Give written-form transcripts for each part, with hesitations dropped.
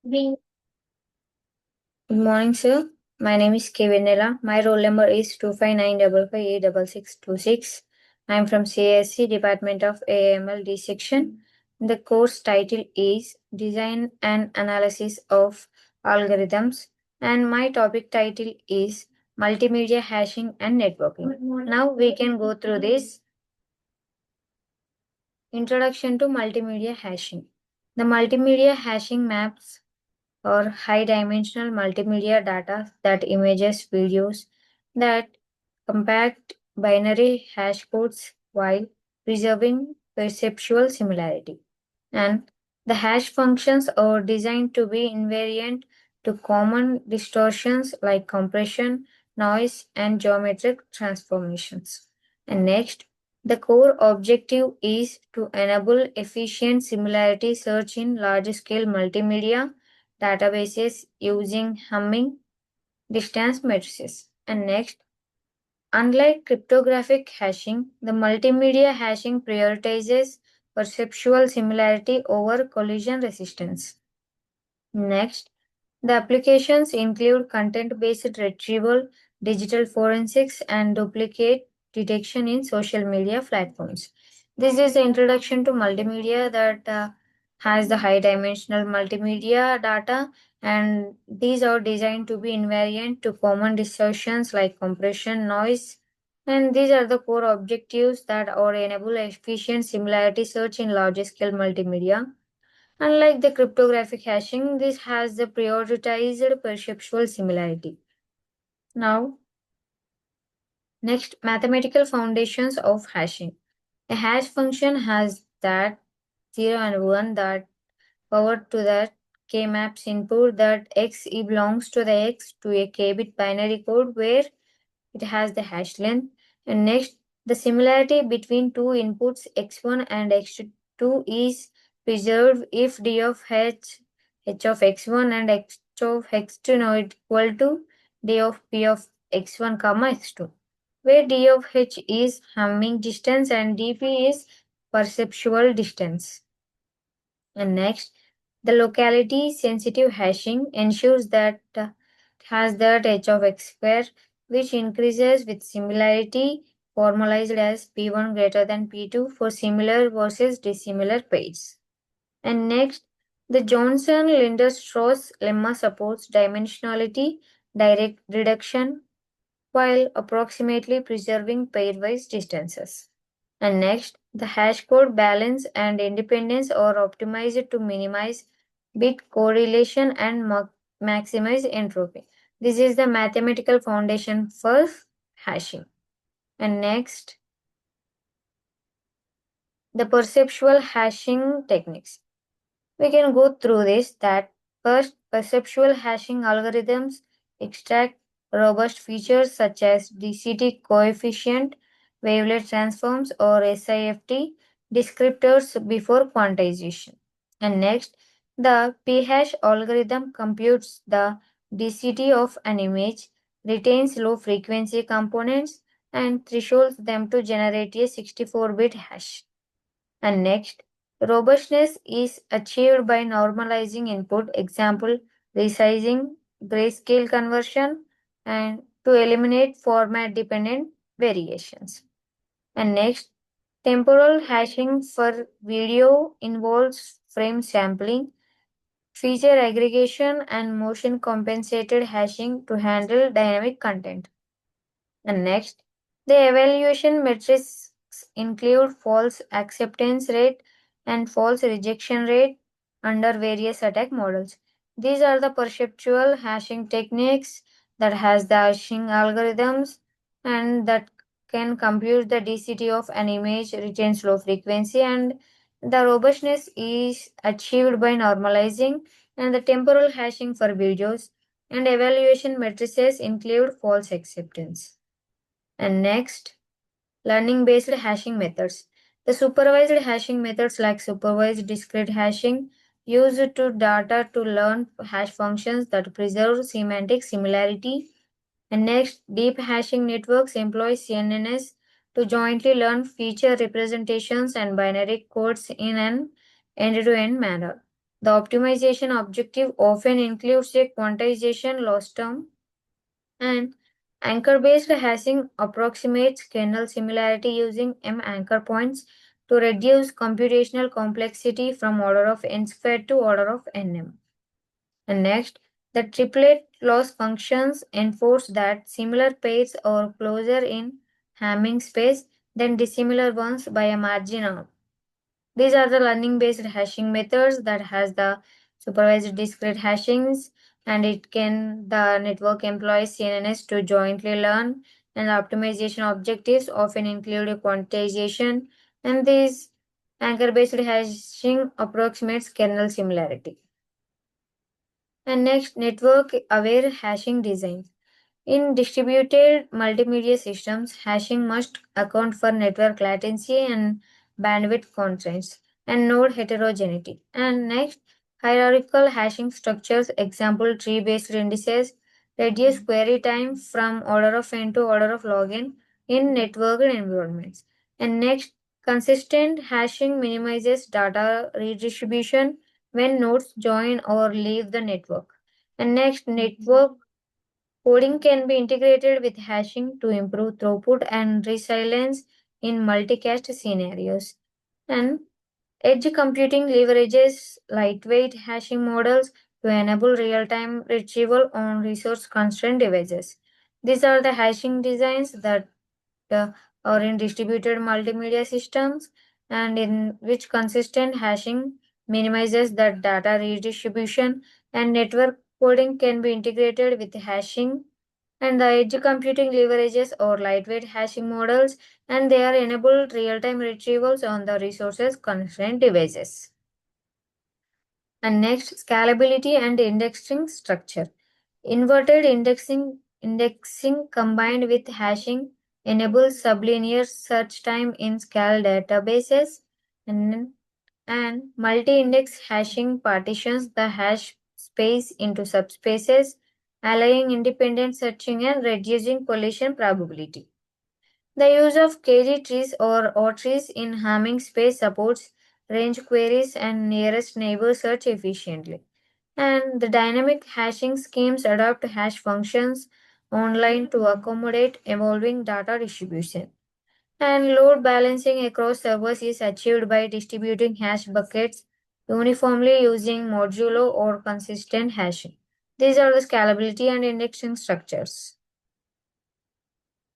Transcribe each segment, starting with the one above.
Good morning, sir. My name is K. Venela. My roll number is 25955586626. I am from CSC Department of AML D section. The course title is Design and Analysis of Algorithms, and my topic title is Multimedia Hashing and Networking. Now we can go through this. Introduction to Multimedia Hashing. The multimedia hashing maps or high dimensional multimedia data, that images, videos, that compact binary hash codes while preserving perceptual similarity. And the hash functions are designed to be invariant to common distortions like compression, noise, and geometric transformations. And next, the core objective is to enable efficient similarity search in large scale multimedia databases using Hamming distance matrices. And next, unlike cryptographic hashing, the multimedia hashing prioritizes perceptual similarity over collision resistance. Next, the applications include content-based retrieval, digital forensics, and duplicate detection in social media platforms. This is the introduction to multimedia that has the high dimensional multimedia data, and these are designed to be invariant to common distortions like compression, noise, and these are the core objectives that are enable efficient similarity search in large scale multimedia. Unlike the cryptographic hashing, this has the prioritized perceptual similarity. Now, next, mathematical foundations of hashing. A hash function has that 0 and 1 that power to that k maps input that x belongs to the x to a k bit binary code where it has the hash length. And next, the similarity between two inputs x1 and x2 is preserved if d of h of x1 and h of x2 now equal to d of p of x1 comma x2, where d of h is Hamming distance and dp is perceptual distance. And next, the locality sensitive hashing ensures that it has that h of x square, which increases with similarity formalized as p1 greater than p2 for similar versus dissimilar pairs. And next, the Johnson-Lindenstrauss lemma supports dimensionality direct reduction while approximately preserving pairwise distances. And next, the hash code balance and independence are optimized to minimize bit correlation and maximize entropy. This is the mathematical foundation for hashing. And next, the perceptual hashing techniques. We can go through this. That first, perceptual hashing algorithms extract robust features such as DCT coefficient, wavelet transforms, or SIFT descriptors before quantization. And next, the p-hash algorithm computes the DCT of an image, retains low frequency components, and thresholds them to generate a 64-bit hash. And next, robustness is achieved by normalizing input, example, resizing, grayscale conversion, and to eliminate format dependent variations. And next, temporal hashing for video involves frame sampling, feature aggregation, and motion compensated hashing to handle dynamic content. And next, the evaluation metrics include false acceptance rate and false rejection rate under various attack models. These are the perceptual hashing techniques that has the hashing algorithms and that can compute the DCT of an image, retains low frequency, and the robustness is achieved by normalizing, and the temporal hashing for videos and evaluation matrices include false acceptance. And next, learning based hashing methods. The supervised hashing methods like supervised discrete hashing use to data to learn hash functions that preserve semantic similarity. And next, deep hashing networks employ CNNs to jointly learn feature representations and binary codes in an end-to-end manner. The optimization objective often includes a quantization loss term, and anchor-based hashing approximates kernel similarity using M anchor points to reduce computational complexity from order of n squared to order of nm. And next, the triplet loss functions enforce that similar pairs are closer in Hamming space than dissimilar ones by a margin of. These are the learning-based hashing methods that has the supervised discrete hashings, and the network employs CNNs to jointly learn, and the optimization objectives often include a quantization, and these anchor-based hashing approximates kernel similarity. And next, network-aware hashing designs. In distributed multimedia systems, hashing must account for network latency and bandwidth constraints and node heterogeneity. And next, hierarchical hashing structures, example tree-based indices, reduce query time from order of n to order of log n in networked environments. And next, consistent hashing minimizes data redistribution when nodes join or leave the network. And next, network coding can be integrated with hashing to improve throughput and resilience in multicast scenarios. And edge computing leverages lightweight hashing models to enable real-time retrieval on resource-constrained devices. These are the hashing designs that uh, are in distributed multimedia systems, and in which consistent hashing minimizes the data redistribution, and network coding can be integrated with hashing, and the edge computing leverages or lightweight hashing models, and they are enabled real-time retrievals on the resources constrained devices. And next, scalability and indexing structure. Inverted indexing combined with hashing enables sublinear search time in scale databases, and, and multi-index hashing partitions the hash space into subspaces, allowing independent searching and reducing collision probability. The use of KG trees or O trees in Hamming space supports range queries and nearest neighbor search efficiently. And the dynamic hashing schemes adopt hash functions online to accommodate evolving data distribution. And load balancing across servers is achieved by distributing hash buckets uniformly using modulo or consistent hashing. These are the scalability and indexing structures.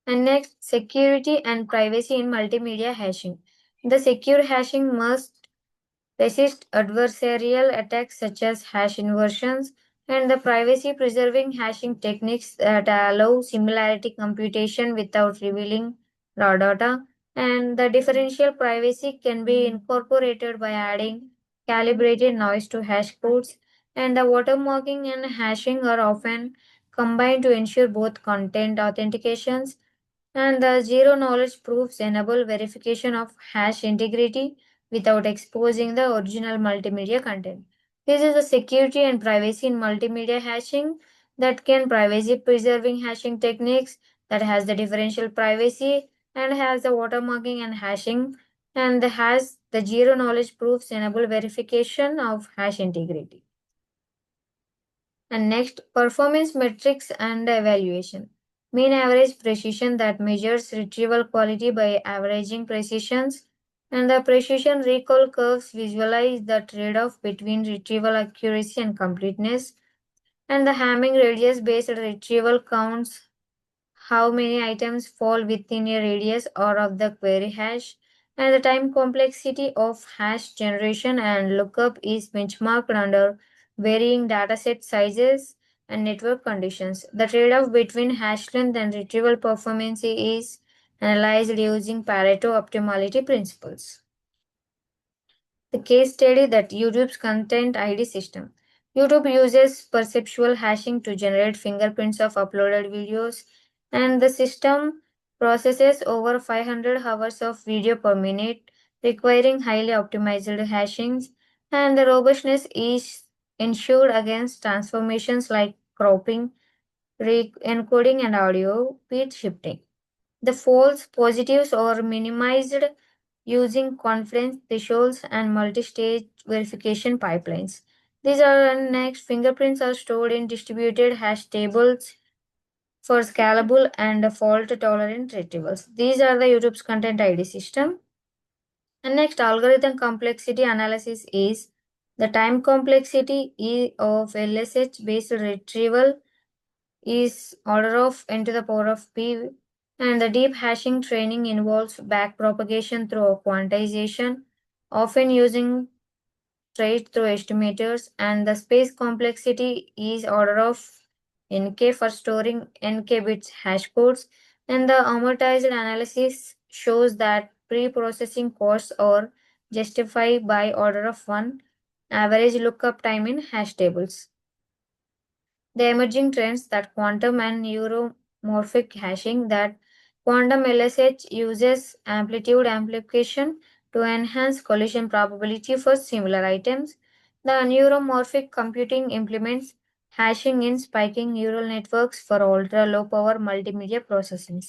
And next, security and privacy in multimedia hashing. The secure hashing must resist adversarial attacks such as hash inversions, and the privacy preserving hashing techniques that allow similarity computation without revealing raw data. And the differential privacy can be incorporated by adding calibrated noise to hash codes, and the watermarking and hashing are often combined to ensure both content authentications, and the zero knowledge proofs enable verification of hash integrity without exposing the original multimedia content. This is the security and privacy in multimedia hashing that can privacy preserving hashing techniques that has the differential privacy and has the watermarking and hashing, and has the zero knowledge proofs enable verification of hash integrity. And next, performance metrics and evaluation. Mean average precision that measures retrieval quality by averaging precisions, and the precision recall curves visualize the trade-off between retrieval accuracy and completeness, and the Hamming radius based retrieval counts how many items fall within a radius or of the query hash, and the time complexity of hash generation and lookup is benchmarked under varying dataset sizes and network conditions. The trade-off between hash length and retrieval performance is analyzed using Pareto optimality principles. The case study that YouTube's content ID system. YouTube uses perceptual hashing to generate fingerprints of uploaded videos, and the system processes over 500 hours of video per minute, requiring highly optimized hashings, and the robustness is ensured against transformations like cropping, re-encoding, and audio bit shifting. The false positives are minimized using confidence thresholds and multi-stage verification pipelines. These are next fingerprints are stored in distributed hash tables for scalable and fault tolerant retrievals. These are the YouTube's content ID system. And next, algorithm complexity analysis is the time complexity of LSH based retrieval is order of n to the power of p, and the deep hashing training involves backpropagation through quantization, often using straight through estimators, and the space complexity is order of nk for storing nk bits hash codes, and the amortized analysis shows that pre-processing costs are justified by order of 1 average lookup time in hash tables. The emerging trends that quantum and neuromorphic hashing that quantum LSH uses amplitude amplification to enhance collision probability for similar items. The neuromorphic computing implements hashing in spiking neural networks for ultra low power multimedia processing.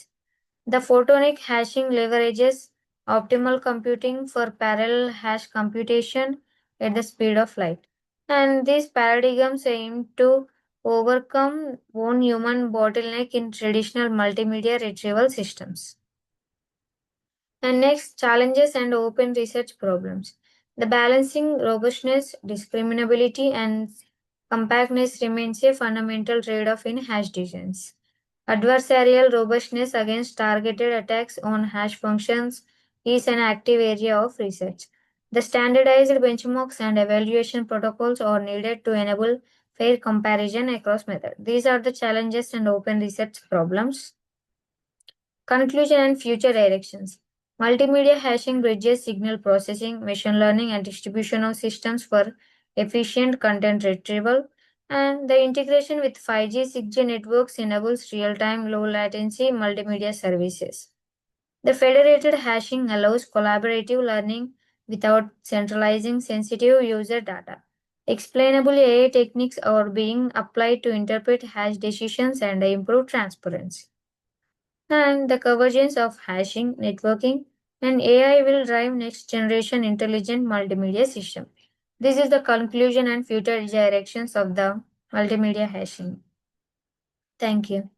The photonic hashing leverages optimal computing for parallel hash computation at the speed of light. And these paradigms aim to overcome one human bottleneck in traditional multimedia retrieval systems. And next, challenges and open research problems. The balancing robustness, discriminability, and compactness remains a fundamental trade-off in hash designs. Adversarial robustness against targeted attacks on hash functions is an active area of research. The standardized benchmarks and evaluation protocols are needed to enable fair comparison across methods. These are the challenges and open research problems. Conclusion and future directions. Multimedia hashing bridges signal processing, machine learning, and distribution of systems for efficient content retrieval. And the integration with 5G, 6G networks enables real time, low latency multimedia services. The federated hashing allows collaborative learning without centralizing sensitive user data. Explainable AI techniques are being applied to interpret hash decisions and improve transparency. And the convergence of hashing, networking, and AI will drive next generation intelligent multimedia system. This is the conclusion and future directions of the multimedia hashing. Thank you.